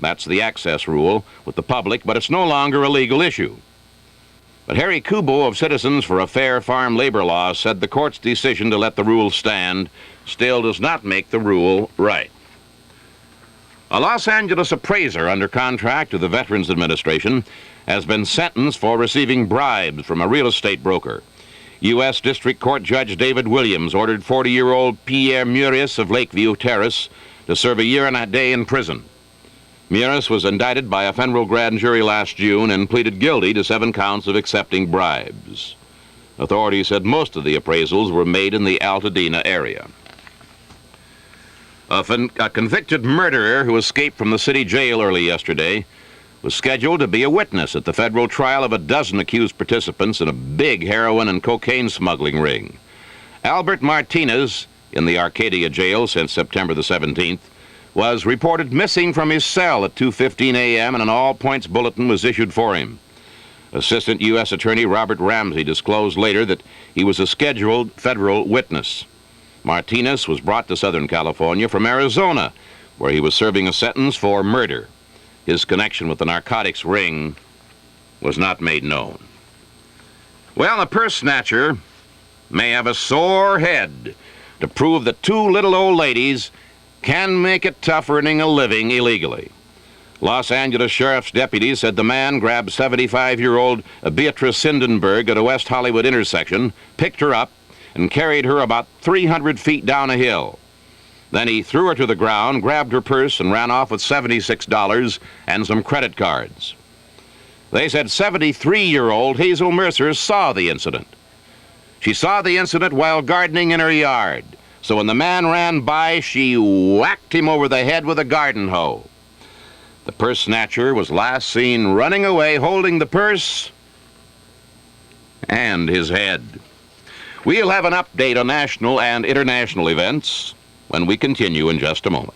That's the access rule with the public, but it's no longer a legal issue. But Harry Kubo of Citizens for a Fair Farm Labor Law said the court's decision to let the rule stand still does not make the rule right. A Los Angeles appraiser under contract to the Veterans Administration has been sentenced for receiving bribes from a real estate broker. U.S. District Court Judge David Williams ordered 40-year-old Pierre Murias of Lakeview Terrace to serve a year and a day in prison. Murias was indicted by a federal grand jury last June and pleaded guilty to 7 counts of accepting bribes. Authorities said most of the appraisals were made in the Altadena area. A convicted murderer who escaped from the city jail early yesterday was scheduled to be a witness at the federal trial of a dozen accused participants in a big heroin and cocaine smuggling ring. Albert Martinez, in the Arcadia jail since September the 17th, was reported missing from his cell at 2:15 a.m. and an all-points bulletin was issued for him. Assistant U.S. Attorney Robert Ramsey disclosed later that he was a scheduled federal witness. Martinez was brought to Southern California from Arizona, where he was serving a sentence for murder. His connection with the narcotics ring was not made known. Well, a purse snatcher may have a sore head to prove that 2 little old ladies can make it tough earning a living illegally. Los Angeles Sheriff's deputies said the man grabbed 75-year-old Beatrice Sindenberg at a West Hollywood intersection, picked her up, and carried her about 300 feet down a hill. Then he threw her to the ground, grabbed her purse, and ran off with $76 and some credit cards. They said 73-year-old Hazel Mercer saw the incident. She saw the incident while gardening in her yard. So when the man ran by, she whacked him over the head with a garden hoe. The purse snatcher was last seen running away, holding the purse and his head. We'll have an update on national and international events when we continue in just a moment.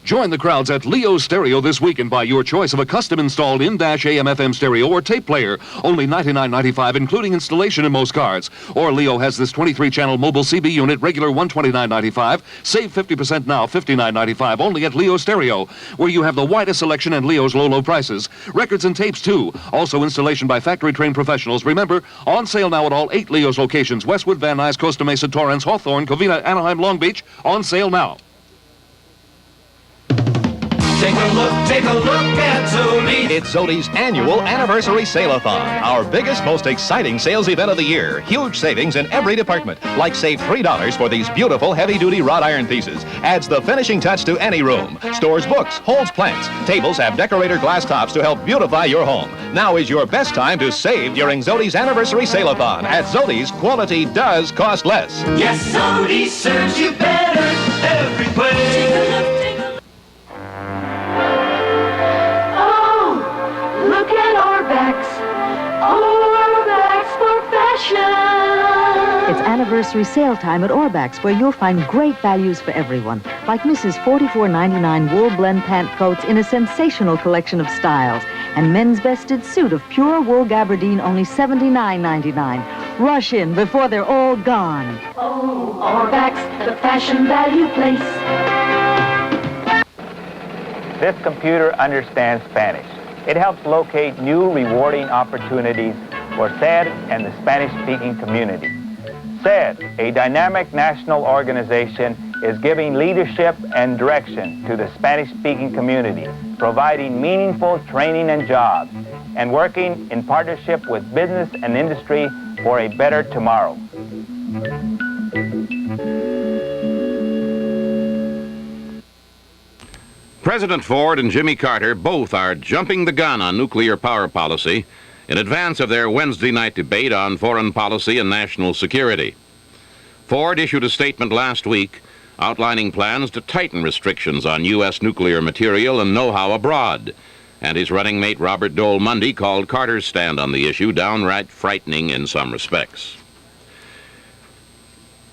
Join the crowds at Leo Stereo this week and buy your choice of a custom-installed in-AM/FM stereo or tape player. Only $99.95, including installation in most cars. Or Leo has this 23-channel mobile CB unit, regular $129.95. Save 50% now, $59.95, only at Leo Stereo, where you have the widest selection and Leo's low prices. Records and tapes, too. Also installation by factory-trained professionals. Remember, on sale now at all 8 Leo's locations. Westwood, Van Nuys, Costa Mesa, Torrance, Hawthorne, Covina, Anaheim, Long Beach. On sale now. Take a look at Zodi's. It's Zodi's annual anniversary sale-a-thon, our biggest, most exciting sales event of the year. Huge savings in every department, like save $3 for these beautiful heavy-duty wrought iron pieces. Adds the finishing touch to any room. Stores books, holds plants. Tables have decorator glass tops to help beautify your home. Now is your best time to save during Zodi's anniversary sale-a-thon. At Zodi's, quality does cost less. Yes, Zodi's serves you better every way. Look at Orbex for fashion. It's anniversary sale time at Orbex, where you'll find great values for everyone. Like Mrs. $44.99 wool blend pant coats in a sensational collection of styles. And men's vested suit of pure wool gabardine, only $79.99. Rush in before they're all gone. Oh, Orbex, the fashion value place. This computer understands Spanish. It helps locate new rewarding opportunities for SED and the Spanish-speaking community. SED, a dynamic national organization, is giving leadership and direction to the Spanish-speaking community, providing meaningful training and jobs, and working in partnership with business and industry for a better tomorrow. President Ford and Jimmy Carter both are jumping the gun on nuclear power policy in advance of their Wednesday night debate on foreign policy and national security. Ford issued a statement last week outlining plans to tighten restrictions on U.S. nuclear material and know-how abroad, and his running mate Robert Dole Monday called Carter's stand on the issue downright frightening in some respects.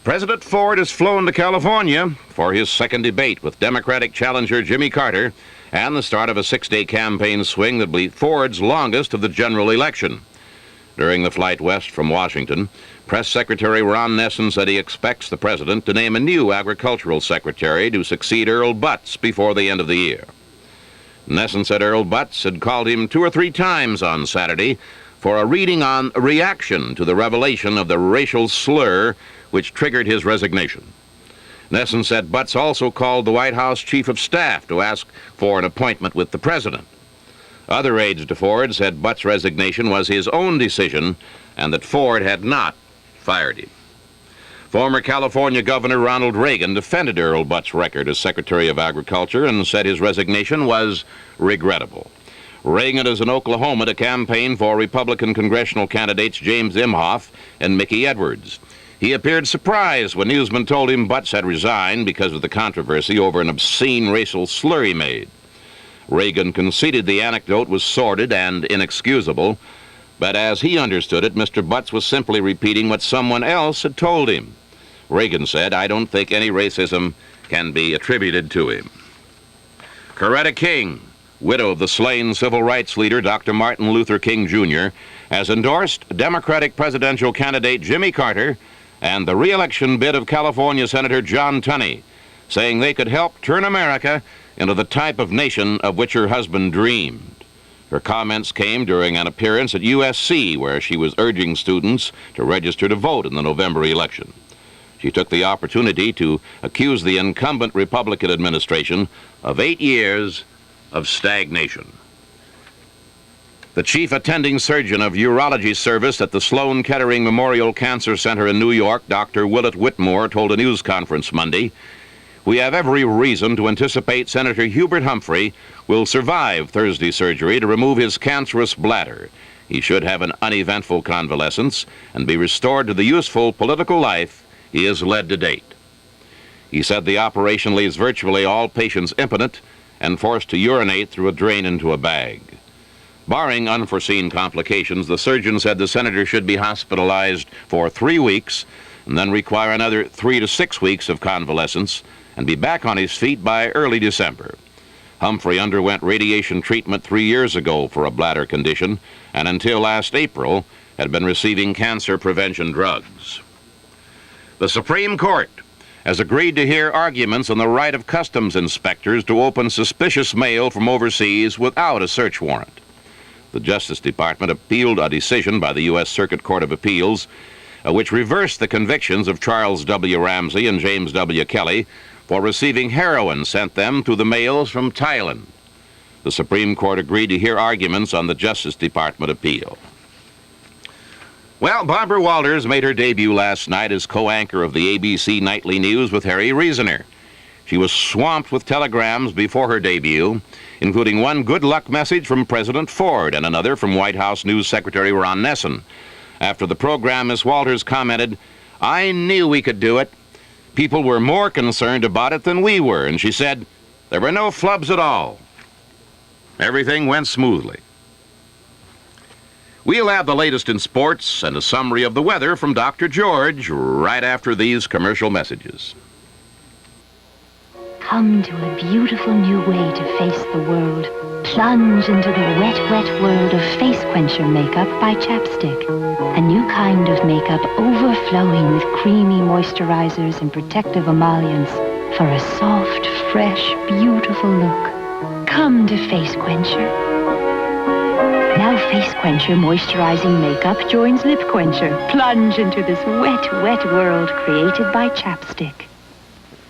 President Ford has flown to California for his second debate with Democratic challenger Jimmy Carter and the start of a 6-day campaign swing that will be Ford's longest of the general election. During the flight west from Washington, Press Secretary Ron Nessen said he expects the president to name a new agricultural secretary to succeed Earl Butz before the end of the year. Nesson said Earl Butz had called him 2 or 3 times on Saturday for a reading on reaction to the revelation of the racial slur which triggered his resignation. Nesson said Butz also called the White House Chief of Staff to ask for an appointment with the president. Other aides to Ford said Butz's resignation was his own decision and that Ford had not fired him. Former California Governor Ronald Reagan defended Earl Butz's record as Secretary of Agriculture and said his resignation was regrettable. Reagan is in Oklahoma to campaign for Republican congressional candidates James Imhoff and Mickey Edwards. He appeared surprised when newsmen told him Butz had resigned because of the controversy over an obscene racial slur he made. Reagan conceded the anecdote was sordid and inexcusable, but as he understood it, Mr. Butz was simply repeating what someone else had told him. Reagan said, "I don't think any racism can be attributed to him." Coretta King, widow of the slain civil rights leader Dr. Martin Luther King Jr., has endorsed Democratic presidential candidate Jimmy Carter and the re-election bid of California Senator John Tunney, saying they could help turn America into the type of nation of which her husband dreamed. Her comments came during an appearance at USC, where she was urging students to register to vote in the November election. She took the opportunity to accuse the incumbent Republican administration of 8 years of stagnation. The chief attending surgeon of urology service at the Sloan Kettering Memorial Cancer Center in New York, Dr. Willett Whitmore, told a news conference Monday, "We have every reason to anticipate Senator Hubert Humphrey will survive Thursday surgery to remove his cancerous bladder. He should have an uneventful convalescence and be restored to the useful political life he has led to date." He said the operation leaves virtually all patients impotent and forced to urinate through a drain into a bag. Barring unforeseen complications, the surgeon said the senator should be hospitalized for 3 weeks and then require another 3 to 6 weeks of convalescence and be back on his feet by early December. Humphrey underwent radiation treatment 3 years ago for a bladder condition and until last April had been receiving cancer prevention drugs. The Supreme Court has agreed to hear arguments on the right of customs inspectors to open suspicious mail from overseas without a search warrant. The Justice Department appealed a decision by the U.S. Circuit Court of Appeals which reversed the convictions of Charles W. Ramsey and James W. Kelly for receiving heroin sent them through the mails from Thailand. The Supreme Court agreed to hear arguments on the Justice Department appeal. Well, Barbara Walters made her debut last night as co-anchor of the ABC Nightly News with Harry Reasoner. She was swamped with telegrams before her debut, including one good luck message from President Ford and another from White House News Secretary Ron Nesson. After the program, Miss Walters commented, "I knew we could do it. People were more concerned about it than we were," and she said, "There were no flubs at all. Everything went smoothly." We'll have the latest in sports and a summary of the weather from Dr. George right after these commercial messages. Come to a beautiful new way to face the world. Plunge into the wet, wet world of Face Quencher makeup by Chapstick. A new kind of makeup overflowing with creamy moisturizers and protective emollients for a soft, fresh, beautiful look. Come to Face Quencher. Now Face Quencher moisturizing makeup joins Lip Quencher. Plunge into this wet, wet world created by Chapstick.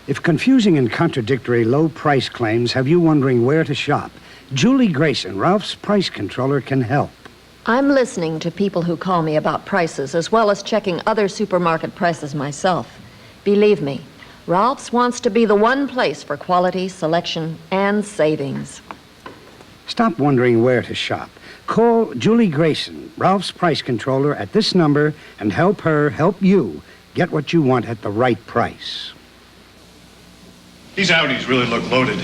If confusing and contradictory low price claims have you wondering where to shop, Julie Grayson, Ralph's price controller, can help. I'm listening to people who call me about prices as well as checking other supermarket prices myself. Believe me, Ralph's wants to be the one place for quality, selection, and savings. Stop wondering where to shop. Call Julie Grayson, Ralph's price controller, at this number and help her help you get what you want at the right price. These Audis really look loaded.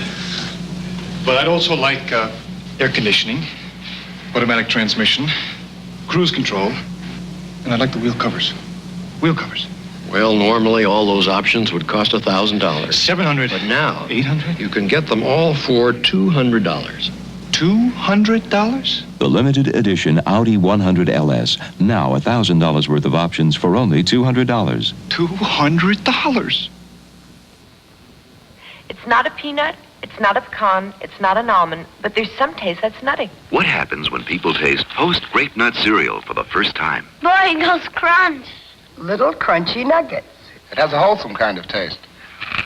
But I'd also like air conditioning, automatic transmission, cruise control, and I'd like the wheel covers. Wheel covers. Well, normally all those options would cost $1,000. $700. But now, $800? you can get them all for $200. $200? The limited edition Audi 100 LS. Now $1,000 worth of options for only $200. $200? It's not a peanut, It's not a pecan, it's not an almond, but there's some taste that's nutty. What happens when people taste Post Grape Nut cereal for the first time? Boy, those crunch. Little crunchy nuggets. It has a wholesome kind of taste.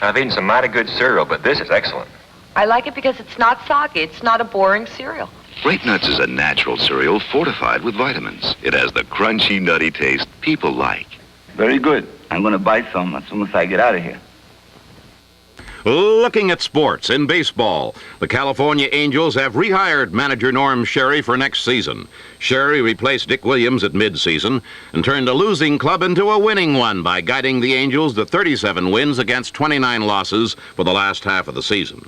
I've eaten some mighty good cereal, but this is excellent. I like it because it's not soggy. It's not a boring cereal. Grape Nuts is a natural cereal fortified with vitamins. It has the crunchy, nutty taste people like. Very good. I'm going to buy some as soon as I get out of here. Looking at sports in baseball, the California Angels have rehired manager Norm Sherry for next season. Sherry replaced Dick Williams at midseason and turned a losing club into a winning one by guiding the Angels to 37 wins against 29 losses for the last half of the season.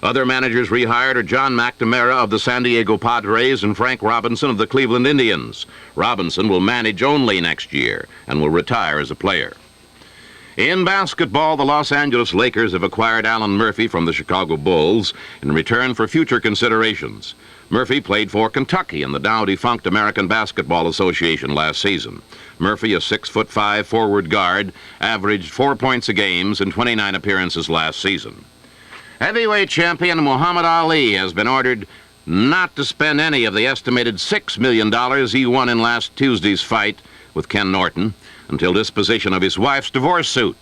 Other managers rehired are John McNamara of the San Diego Padres and Frank Robinson of the Cleveland Indians. Robinson will manage only next year and will retire as a player. In basketball, the Los Angeles Lakers have acquired Alan Murphy from the Chicago Bulls in return for future considerations. Murphy played for Kentucky in the now-defunct American Basketball Association last season. Murphy, a 6'5" forward guard, averaged 4 points a game in 29 appearances last season. Heavyweight champion Muhammad Ali has been ordered not to spend any of the estimated $6 million he won in last Tuesday's fight with Ken Norton until disposition of his wife's divorce suit.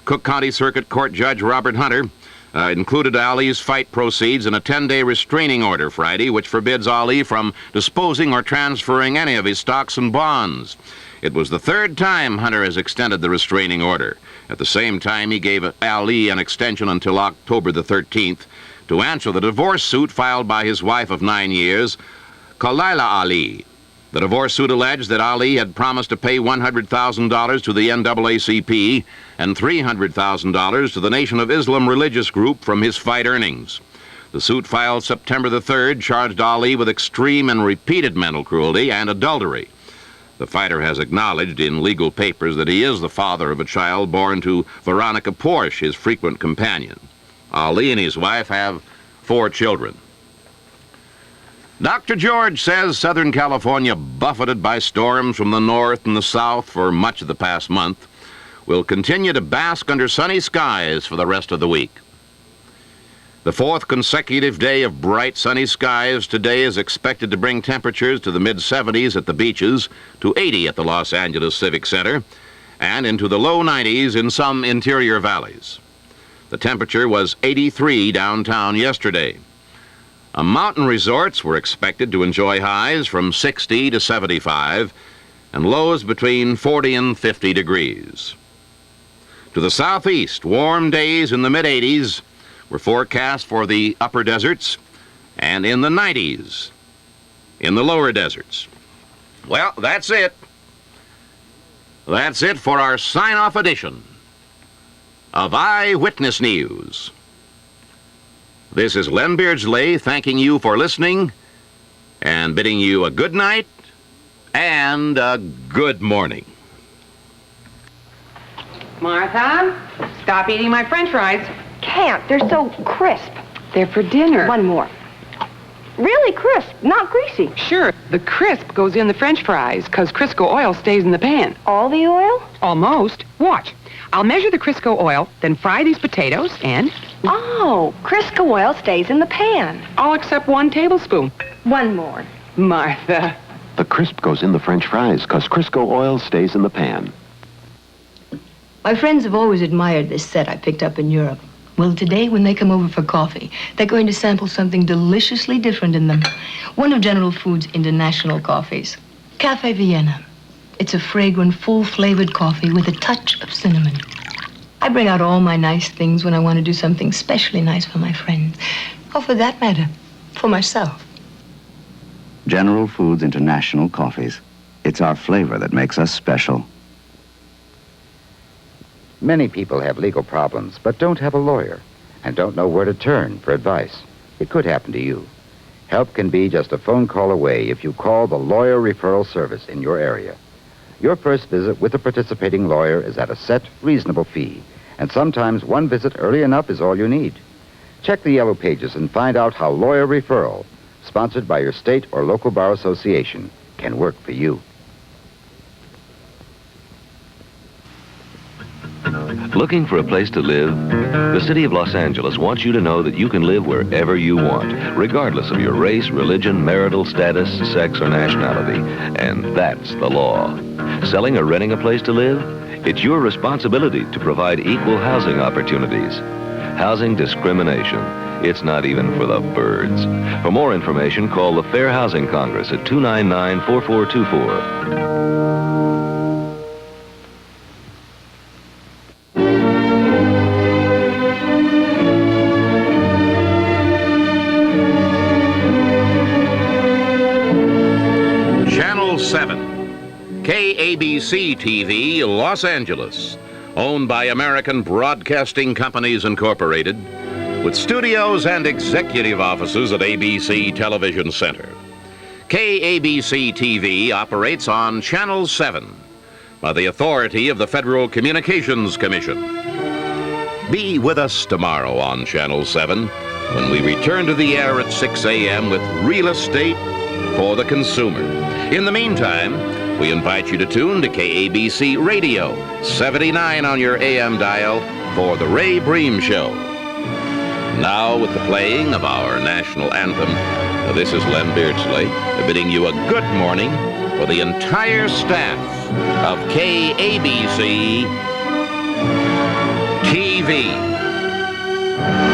Cook County Circuit Court Judge Robert Hunter included Ali's fight proceeds in a 10-day restraining order Friday, which forbids Ali from disposing or transferring any of his stocks and bonds. It was the third time Hunter has extended the restraining order. At the same time, he gave Ali an extension until October the 13th to answer the divorce suit filed by his wife of 9 years, Khalilah Ali. The divorce suit alleged that Ali had promised to pay $100,000 to the NAACP and $300,000 to the Nation of Islam religious group from his fight earnings. The suit filed September the 3rd charged Ali with extreme and repeated mental cruelty and adultery. The fighter has acknowledged in legal papers that he is the father of a child born to Veronica Porsche, his frequent companion. Ali and his wife have 4 children. Dr. George says Southern California, buffeted by storms from the north and the south for much of the past month, will continue to bask under sunny skies for the rest of the week. The 4th consecutive day of bright sunny skies today is expected to bring temperatures to the mid-70s at the beaches, to 80 at the Los Angeles Civic Center, and into the low 90s in some interior valleys. The temperature was 83 downtown yesterday. Mountain resorts were expected to enjoy highs from 60 to 75 and lows between 40 and 50 degrees. To the southeast, warm days in the mid-80s were forecast for the upper deserts and in the 90s in the lower deserts. Well, that's it. That's it for our sign-off edition of Eyewitness News. This is Len Beardsley thanking you for listening and bidding you a good night and a good morning. Martha, stop eating my French fries. Can't. They're so crisp. They're for dinner. One more. Really crisp, not greasy. Sure. The crisp goes in the French fries because Crisco oil stays in the pan. All the oil? Almost. Watch. I'll measure the Crisco oil, then fry these potatoes and... Oh, Crisco oil stays in the pan. All except 1 tablespoon. One more. Martha. The crisp goes in the French fries because Crisco oil stays in the pan. My friends have always admired this set I picked up in Europe. Well, today, when they come over for coffee, they're going to sample something deliciously different in them. One of General Foods' international coffees. Cafe Vienna. It's a fragrant, full-flavored coffee with a touch of cinnamon. I bring out all my nice things when I want to do something especially nice for my friends. Or for that matter, for myself. General Foods International Coffees. It's our flavor that makes us special. Many people have legal problems, but don't have a lawyer and don't know where to turn for advice. It could happen to you. Help can be just a phone call away if you call the Lawyer Referral Service in your area. Your first visit with a participating lawyer is at a set, reasonable fee, and sometimes one visit early enough is all you need. Check the Yellow Pages and find out how Lawyer Referral, sponsored by your state or local bar association, can work for you. Looking for a place to live? The City of Los Angeles wants you to know that you can live wherever you want, regardless of your race, religion, marital status, sex, or nationality. And that's the law. Selling or renting a place to live? It's your responsibility to provide equal housing opportunities. Housing discrimination. It's not even for the birds. For more information, call the Fair Housing Congress at 299-4424. Channel 7, KABC TV, Los Angeles, owned by American Broadcasting Companies Incorporated, with studios and executive offices at ABC Television Center. KABC TV operates on Channel 7 by the authority of the Federal Communications Commission. Be with us tomorrow on Channel 7 when we return to the air at 6 a.m. with Real Estate for the Consumer. In the meantime, we invite you to tune to KABC Radio, 79 on your AM dial for The Ray Bream Show. Now, with the playing of our national anthem, this is Len Beardsley bidding you a good morning for the entire staff of KABC TV.